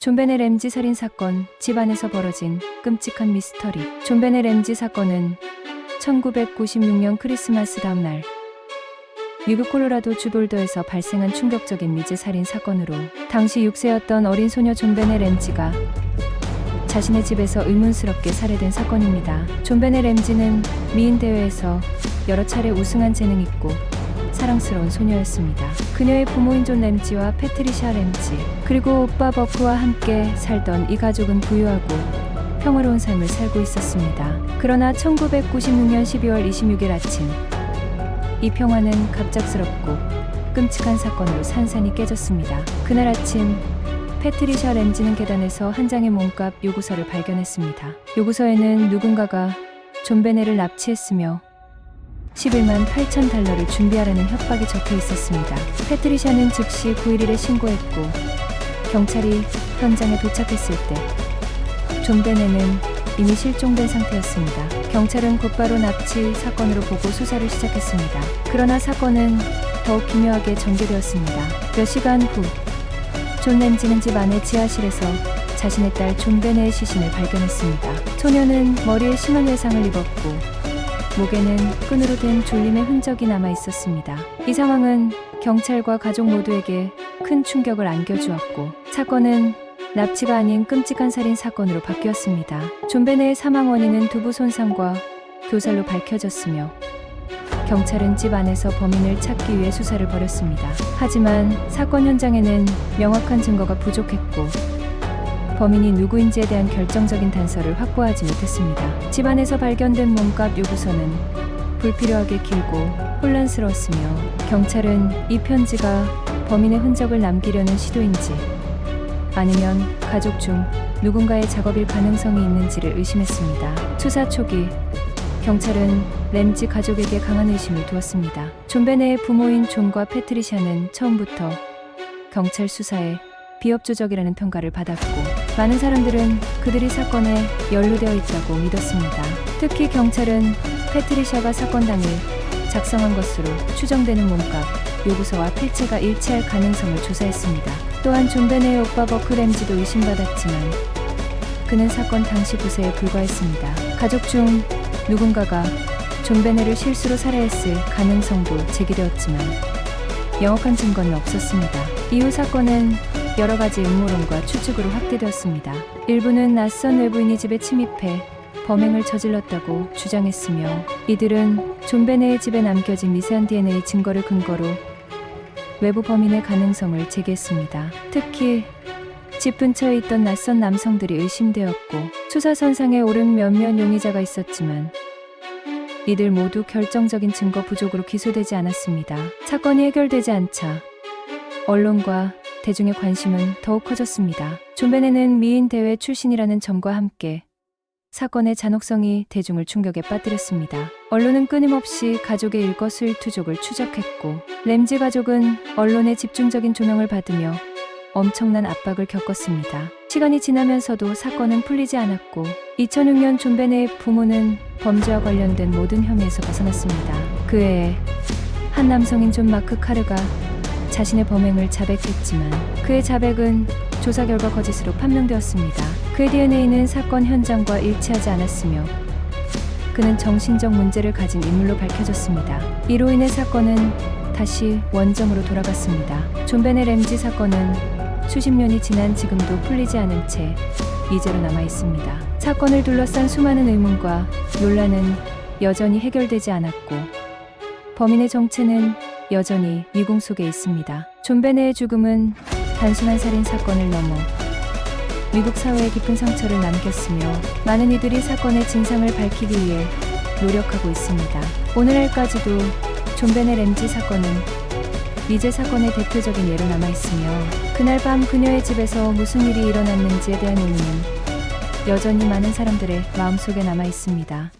존 베네 램지 살인 사건, 집안에서 벌어진 끔찍한 미스터리. 존 베네 램지 사건은 1996년 크리스마스 다음 날 미국 콜로라도 주 볼더에서 발생한 충격적인 미제 살인 사건으로 당시 6세였던 어린 소녀 존 베네 램지가 자신의 집에서 의문스럽게 살해된 사건입니다. 존 베네 램지는 미인 대회에서 여러 차례 우승한 재능 있고 사랑스러운 소녀였습니다. 그녀의 부모인 존 램지와 패트리샤 램지, 그리고 오빠 버크와 함께 살던 이 가족은 부유하고 평화로운 삶을 살고 있었습니다. 그러나 1996년 12월 26일 아침, 이 평화는 갑작스럽고 끔찍한 사건으로 산산이 깨졌습니다. 그날 아침, 패트리샤 램지는 계단에서 한 장의 몸값 요구서를 발견했습니다. 요구서에는 누군가가 존 베네를 납치했으며 11만 8천 달러를 준비하라는 협박이 적혀 있었습니다. 패트리샤는 즉시 911에 신고했고 경찰이 현장에 도착했을 때 존 베네는 이미 실종된 상태였습니다. 경찰은 곧바로 납치 사건으로 보고 수사를 시작했습니다. 그러나 사건은 더욱 기묘하게 전개되었습니다. 몇 시간 후, 존 램지는 집 안의 지하실에서 자신의 딸 존 베네의 시신을 발견했습니다. 소녀는 머리에 심한 외상을 입었고 목에는 끈으로 된 졸림의 흔적이 남아 있었습니다. 이 상황은 경찰과 가족 모두에게 큰 충격을 안겨주었고 사건은 납치가 아닌 끔찍한 살인 사건으로 바뀌었습니다. 존 베네의 사망 원인은 두부 손상과 교살로 밝혀졌으며 경찰은 집 안에서 범인을 찾기 위해 수사를 벌였습니다. 하지만 사건 현장에는 명확한 증거가 부족했고 범인이 누구인지에 대한 결정적인 단서를 확보하지 못했습니다. 집 안에서 발견된 몸값 요구서는 불필요하게 길고 혼란스러웠으며 경찰은 이 편지가 범인의 흔적을 남기려는 시도인지 아니면 가족 중 누군가의 작업일 가능성이 있는지를 의심했습니다. 수사 초기, 경찰은 램지 가족에게 강한 의심을 두었습니다. 존 베네의 부모인 존과 패트리샤는 처음부터 경찰 수사에 비협조적이라는 평가를 받았고 많은 사람들은 그들이 사건에 연루되어 있다고 믿었습니다. 특히 경찰은 패트리샤가 사건 당일 작성한 것으로 추정되는 몸값 요구서와 필체가 일치할 가능성을 조사했습니다. 또한 존 베네의 오빠 버크 램지도 의심받았지만 그는 사건 당시 부세에 불과했습니다. 가족 중 누군가가 존 베네를 실수로 살해했을 가능성도 제기되었지만 명확한 증거는 없었습니다. 이후 사건은 여러 가지 음모론과 추측으로 확대되었습니다. 일부는 낯선 외부인이 집에 침입해 범행을 저질렀다고 주장했으며 이들은 존 베네의 집에 남겨진 미세한 DNA 증거를 근거로 외부 범인의 가능성을 제기했습니다. 특히 집 근처에 있던 낯선 남성들이 의심되었고 수사선상에 오른 몇몇 용의자가 있었지만 이들 모두 결정적인 증거 부족으로 기소되지 않았습니다. 사건이 해결되지 않자 언론과 대중의 관심은 더욱 커졌습니다. 존 베네는 미인 대회 출신이라는 점과 함께 사건의 잔혹성이 대중을 충격에 빠뜨렸습니다. 언론은 끊임없이 가족의 일거수일투족을 추적했고 램지 가족은 언론의 집중적인 조명을 받으며 엄청난 압박을 겪었습니다. 시간이 지나면서도 사건은 풀리지 않았고 2006년 존 베네의 부모는 범죄와 관련된 모든 혐의에서 벗어났습니다. 그 해에 한 남성인 존 마크 카르가 자신의 범행을 자백했지만 그의 자백은 조사 결과 거짓으로 판명되었습니다. 그의 DNA는 사건 현장과 일치하지 않았으며 그는 정신적 문제를 가진 인물로 밝혀졌습니다. 이로 인해 사건은 다시 원점으로 돌아갔습니다. 존 베네 램지 사건은 수십 년이 지난 지금도 풀리지 않은 채 미제로 남아 있습니다. 사건을 둘러싼 수많은 의문과 논란은 여전히 해결되지 않았고 범인의 정체는 여전히 미궁 속에 있습니다. 존 베네의 죽음은 단순한 살인 사건을 넘어 미국 사회에 깊은 상처를 남겼으며 많은 이들이 사건의 진상을 밝히기 위해 노력하고 있습니다. 오늘날까지도 존 베네 램지 사건은 미제 사건의 대표적인 예로 남아있으며 그날 밤 그녀의 집에서 무슨 일이 일어났는지에 대한 의문은 여전히 많은 사람들의 마음속에 남아있습니다.